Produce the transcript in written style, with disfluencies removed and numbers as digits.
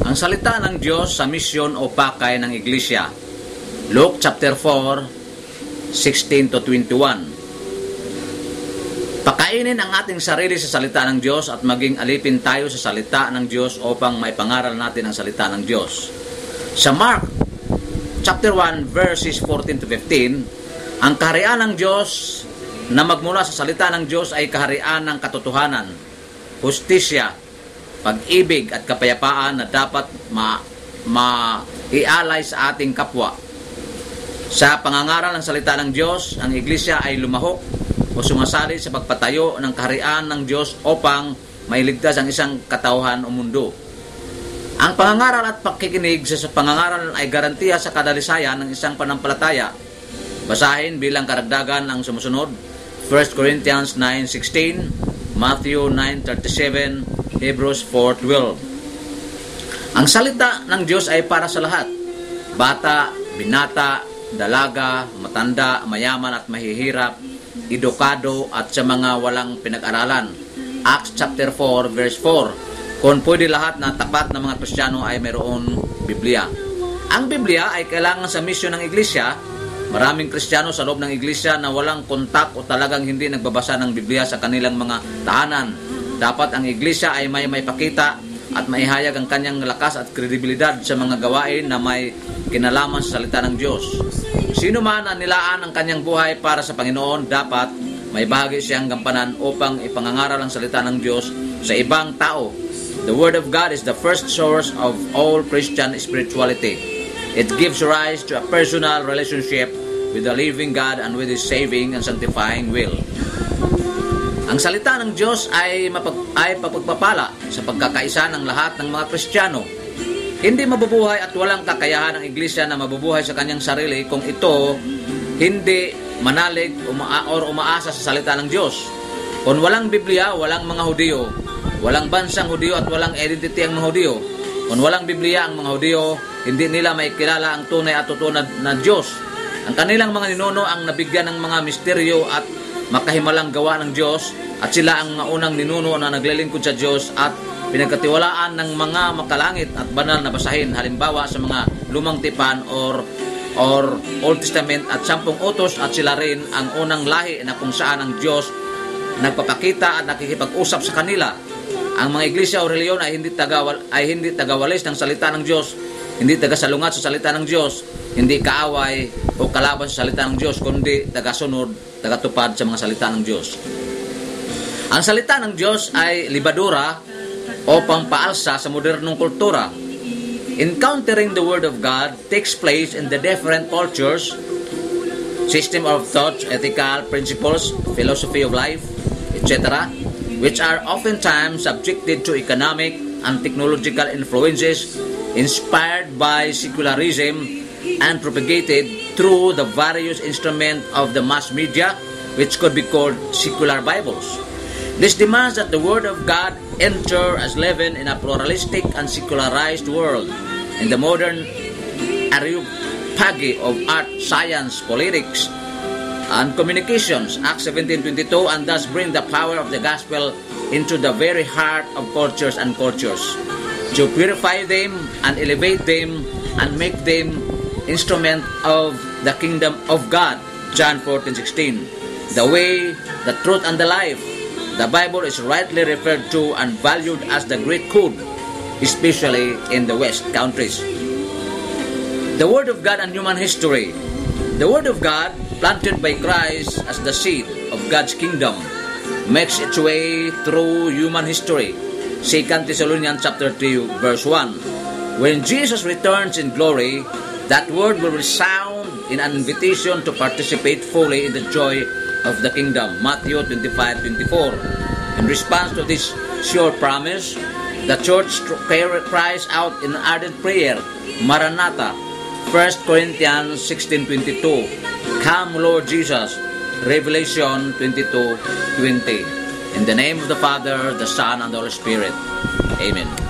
Ang salita ng Diyos sa misyon o pakay ng Iglesia. Luke chapter 4, 16 to 21. Pakainin ang ating sarili sa salita ng Diyos at maging alipin tayo sa salita ng Diyos upang maipangaral natin ang salita ng Diyos. Sa Mark chapter 1 verses 14 to 15, ang kaharian ng Diyos na magmula sa salita ng Diyos ay kaharian ng katotohanan, hustisya, pag-ibig at kapayapaan na dapat maialay sa ating kapwa. Sa pangangaral ng salita ng Diyos, ang Iglesia ay lumahok o sumasali sa pagpatayo ng kaharian ng Diyos upang mailigtas ang isang katauhan o mundo. Ang pangangaral at pakikinig sa pangangaral ay garantiya sa kadalisayan ng isang panampalataya. Basahin bilang karagdagan ang sumusunod: 1 Corinthians 9:16, Matthew 9:37, Hebrews 4:12. Ang salita ng Diyos ay para sa lahat: bata, binata, dalaga, matanda, mayaman at mahihirap, edukado at sa mga walang pinag-aralan. Acts chapter 4 verse 4. Kung pwede, lahat na tapat na mga Kristiyano ay mayroon Biblia. Ang Biblia ay kailangan sa misyon ng Iglesia. Maraming Kristiyano sa loob ng Iglesia na walang kontak o talagang hindi nagbabasa ng Biblia sa kanilang mga tahanan. Dapat ang Iglesia ay may pakita at maihayag ang kanyang lakas at kredibilidad sa mga gawain na may kinalaman sa salita ng Diyos. Sino man ang nilaan ang kanyang buhay para sa Panginoon, dapat may bahagi siyang gampanan upang ipangangaral ang salita ng Diyos sa ibang tao. The Word of God is the first source of all Christian spirituality. It gives rise to a personal relationship with the living God and with His saving and sanctifying will. Ang salita ng Diyos ay papagpapala sa pagkakaisa ng lahat ng mga Kristiyano. Hindi mabubuhay at walang kakayahan ang Iglesia na mabubuhay sa kanyang sarili kung ito hindi manalig o umaasa sa salita ng Diyos. Kung walang Biblia, walang mga Hudyo. Walang bansang Hudyo at walang identity ang mga Hudyo. Kung walang Biblia ang mga Hudyo, hindi nila may kilala ang tunay at totoo na Diyos. Ang kanilang mga ninuno ang nabigyan ng mga misteryo at makahimalang gawa ng Diyos, at sila ang mga unang ninuno na naglilingkod sa Diyos at pinagkatiwalaan ng mga makalangit at banal na basahin, halimbawa sa mga Lumang Tipan or Old Testament at 10 utos, at sila rin ang unang lahi na kung saan ang Diyos nagpapakita at nakikipag-usap sa kanila. Ang mga iglesia o reliyon ay hindi tagawalis ng salita ng Diyos, hindi tagasalungat sa salita ng Diyos, hindi kaaway o kalaban sa salita ng Diyos, kundi tagasunod, tagatupad sa mga salita ng Diyos. Ang salita ng Diyos ay libadura o pampaalsa sa modernong kultura. Encountering the Word of God takes place in the different cultures, system of thought, ethical principles, philosophy of life, etc., which are oftentimes subjected to economic and technological influences inspired by secularism and propagated through the various instruments of the mass media, which could be called secular Bibles. This demands that the Word of God enter as leaven in a pluralistic and secularized world. In the modern areopagi of art, science, politics, and communications, Acts 17:22, and thus bring the power of the gospel into the very heart of cultures and cultures, to purify them and elevate them and make them instrument of the kingdom of God. John 14:16. The way, the truth, and the life. The Bible is rightly referred to and valued as the great code, especially in the West countries. The Word of God and human history. The Word of God, planted by Christ as the seed of God's kingdom, makes its way through human history. 2 Thessalonians chapter 3 verse 1. When Jesus returns in glory, that word will resound in an invitation to participate fully in the joy of the kingdom. Matthew 25:24. In response to this sure promise, the church cries out in ardent prayer, Maranatha. 1 Corinthians 16:22. Come, Lord Jesus. Revelation 22:20. In the name of the Father, the Son, and the Holy Spirit. Amen.